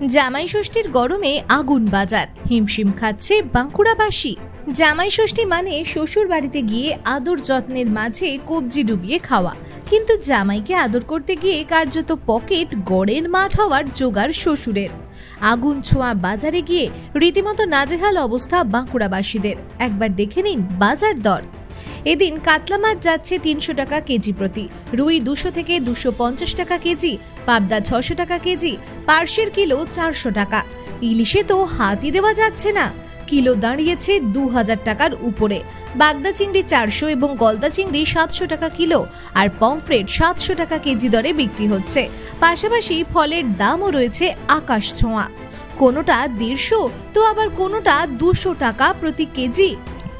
জামাই ষষ্ঠীর গরমে আগুন বাজার, হিমশিম খাচ্ছে বাঁকুড়াবাসী। জামাই ষষ্ঠী মানে শ্বশুর বাড়িতে গিয়ে আদর যত্নের মাঝে কবজি ডুবিয়ে খাওয়া, কিন্তু জামাইকে আদর করতে গিয়ে কার্যত পকেট গড়ের মাঠ হওয়ার জোগাড় শ্বশুরের। আগুন ছোঁয়া বাজারে গিয়ে রীতিমতো নাজেহাল অবস্থা বাঁকুড়াবাসীদের। একবার দেখে নিন বাজার দর। এদিন কাতলা মাছ যাচ্ছে 300 টাকা কেজি প্রতি, রুই 200 থেকে 250 টাকা কেজি, পাবদা 600 টাকা কেজি, পার্শের কিলো 400 টাকা। ইলিশে তো হাতই দেওয়া যাচ্ছে না, কিলো দাঁড়িয়েছে 2000 টাকার উপরে। বাগদা চিংড়ি 400 এবং গলদা চিংড়ি 700 টাকা কিলো, আর পমফ্রেট 700 টাকা কেজি দরে বিক্রি হচ্ছে। পাশাপাশি ফলের দামও রয়েছে আকাশ ছোঁয়া, কোনোটা 150 তো আবার কোনোটা 200 টাকা প্রতি কেজি।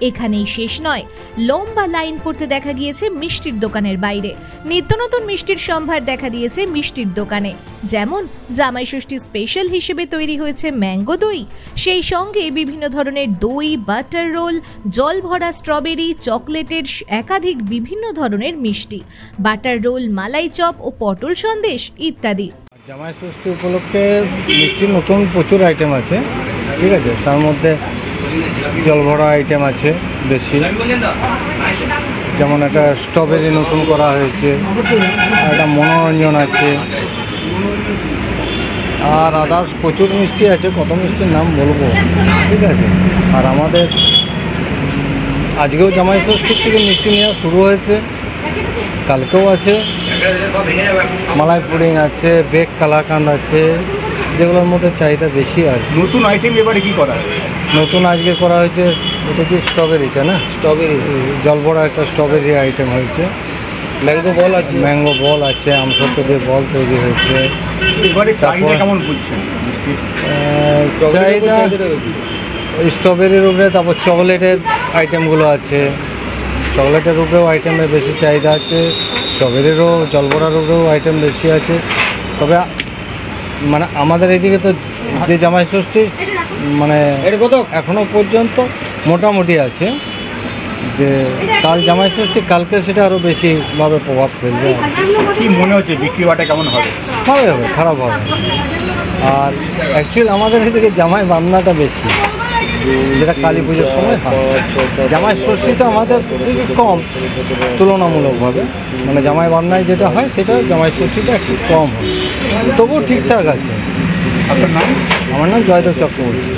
এখানেই শেষ নয়, লম্বা লাইন পড়তে দেখা গিয়েছে মিষ্টির দোকানের বাইরে। নিত্য নতুন মিষ্টির সম্ভার দেখা দিয়েছে মিষ্টির দোকানে, যেমন জামাই ষষ্ঠী স্পেশাল হিসেবে তৈরি হয়েছে ম্যাঙ্গো দই, সেই সঙ্গে বিভিন্ন ধরনের দই, বাটার রোল, জল ভরা স্ট্রবেরি, চকলেটের একাধিক বিভিন্ন ধরনের মিষ্টি, বাটার রোল, মালাই চপ ও পটল সন্দেশ ইত্যাদি। জামাই ষষ্ঠী উপলক্ষে মিষ্টির নতুন প্রচুর আইটেম আছে, ঠিক আছে। তার মধ্যে জল ভরা আইটেম আছে বেশি, যেমন একটা স্ট্রবেরি নতুন করা হয়েছে, একটা মনোরঞ্জন আছে, আর আদার্স প্রচুর মিষ্টি আছে। কত মিষ্টির নাম বলবো, ঠিক আছে। আর আমাদের আজকেও জামাই ষষ্ঠীর থেকে মিষ্টি নেওয়া শুরু হয়েছে, কালকেও আছে। মালাই পুডিং আছে, বেক কালাকান্দ আছে, যেগুলোর মধ্যে চাহিদা বেশি আছে। নতুন আইটেম এবারে কি করা হয়? নতুন আজকে করা হয়েছে, এটা কি স্ট্রবেরিটা না? স্ট্রবেরি জল ভরা একটা স্ট্রবেরি আইটেম হয়েছে। ম্যাঙ্গো বল আছে, ম্যাঙ্গো বল আছে, আমসত্ব দিয়ে বল তৈরি হয়েছে। চাহিদা কেমন বুঝছেন? চাহিদা স্ট্রবেরির উপরে, তারপর চকলেটের আইটেমগুলো আছে। চকলেটের উপরেও আইটেমের বেশি চাহিদা আছে, স্ট্রবেরিরও জল ভরার উপরেও আইটেম বেশি আছে। তবে মানে আমাদের এইদিকে তো যে জামাই ষষ্ঠী মানে এখনো পর্যন্ত মোটামুটি আছে, যে কাল জামাই ষষ্ঠী, কালকে সেটা আরও বেশিভাবে প্রভাব ফেলবে। কি মনে হচ্ছে বিক্রি বাটা কেমন হবে? ভালোই হবে, খারাপ হবে। আর অ্যাকচুয়ালি আমাদের এদিকে জামাই বান্নাটা বেশি, যেটা কালী পুজোর সময় হয়। জামাই ষষ্ঠীটা আমাদের দিকে কম তুলনামূলকভাবে, মানে জামাই বান্নায় যেটা হয় সেটা জামাই ষষ্ঠীটা একটু কম হয়, তবুও ঠিকঠাক আছে। আপনার নাম? আমার নাম জয়দেব চক্রবর্তী।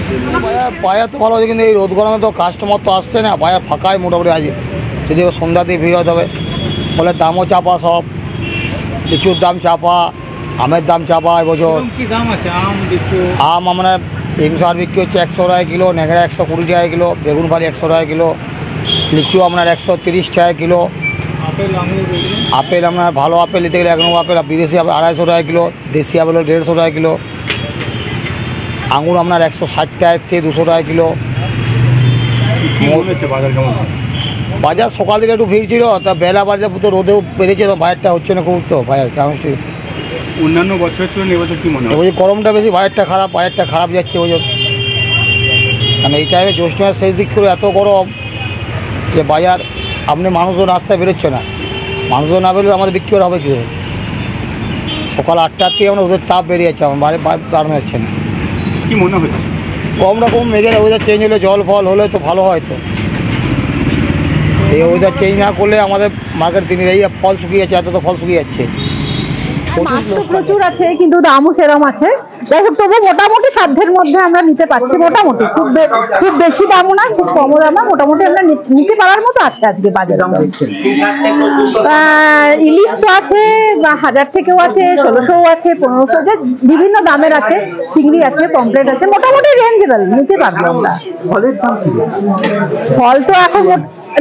বাজার তো ভালো আছে, কিন্তু এই রোদ গরমে তো কাস্টমার তো আসছে না, বাজার ফাঁকায় মোটামুটি আছে। যদি সন্ধ্যাতে ভিড় হতে হবে, ফলের দামও চাপা, সব লিচুর দাম চাপা, আমের দাম চাপা। এবছর কি দাম আছে আম আমরা হিমসার বিক্রি হচ্ছে 100 টাকা কিলো, ন্যাংরা 120 টাকা কিলো, বেগুন বাড়ি 100 টাকা কিলো, লিচু আপনার 130 টাকা কিলো। আপেল আপনার ভালো আপেল নিতে গেলে 1 নম্বর আপেল, বিদেশি আপেল 250 টাকা কিলো, দেশি আপেল 150 টাকা কিলো। আঙুর আপনার 160 টাকা থেকে 200 টাকা কিলো। বাজার কেমন? বাজার সকাল থেকে একটু ভিড় ছিল, তা বেলা বাজার তো রোদেও বেড়েছে, তো বাজারটা হচ্ছে না খুব। তো বাজার কেমন? অন্যান্য বছরের তুলনায় এবছর কি মনে হয়? এবছর গরমটা বেশি, বাজারটা খারাপ যাচ্ছে এবছর। কারণ এই টাইমে জ্যৈষ্ঠ মাসের শেষ দিক করে এত গরম যে বাজার আপনি মানুষজন রাস্তায় বেরোচ্ছে না। মানুষজন না বেরোলে আমাদের বিক্রি হবে কী? সকাল 8টার থেকে আমরা ওদের তাপ বেরিয়ে যাচ্ছে, আমার বাইরে দাঁড়ানো যাচ্ছে না। কি মনে হচ্ছে? কম রকম মেঘের ওয়েদার চেঞ্জ হলে, জল ফল হলে তো ভালো হয়। তো এই ওয়েদার চেঞ্জ না করলে আমাদের মার্কেট দিনে এই ফল শুকিয়ে যাচ্ছে, এত তো ফল শুকিয়ে যাচ্ছে। প্রচুর আছে, কিন্তু দামও সেরকম আছে। যাই হোক, তবু মোটামুটি সাধ্যের মধ্যে আমরা নিতে পারছি। মোটামুটি খুব বেশি দামও না, খুব কমও দাম না, মোটামুটি আমরা নিতে পারার মতো আছে আজকে বাজারে। ইলিশ তো আছে 1000 থেকেও আছে, 1600 আছে, 1500, যে বিভিন্ন দামের আছে। চিংড়ি আছে, পমফ্রেট আছে, মোটামুটি রেঞ্জেবল, নিতে পারবো আমরা। ফলের দাম কি? ফল তো এখন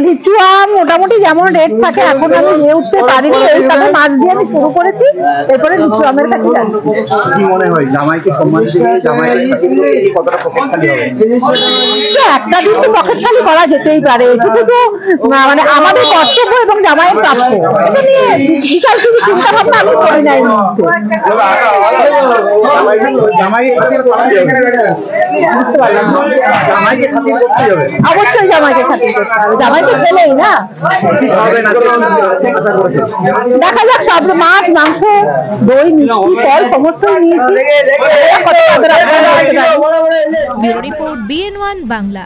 লিচু আম মোটামুটি যেমন রেট থাকে, এখন আমি নিয়ে উঠতে পারিনি, এই সবে মাছ দিয়ে আমি শুরু করেছি, এরপরে লিচু আমের কাছে যাচ্ছি। কি মনে হয় জামাইকে সম্মান দিয়ে জামাইকে কতটা পকেটখালি হবে? একটা দিন তো পকেট খালি করা যেতেই পারে, এটুকু তো মানে আমাদের কর্তব্য এবং জামাইয়ের প্রাপ্য। এটা নিয়ে বিশাল কিছু চিন্তা ভাবনা আমি করি নাই। বুঝতে পারলাম, জামাইকে খাতির করতে হবে, অবশ্যই জামাইকে খাতির করতে হবে। জামাই তো ছেলেই না। কি খাবেন আজকে আশা করেছেন? দেখা যাক, সব মাছ, মাংস, দই, মিষ্টি, ফল সমস্তই নিয়েছি। Bureau report BN1 Bangla.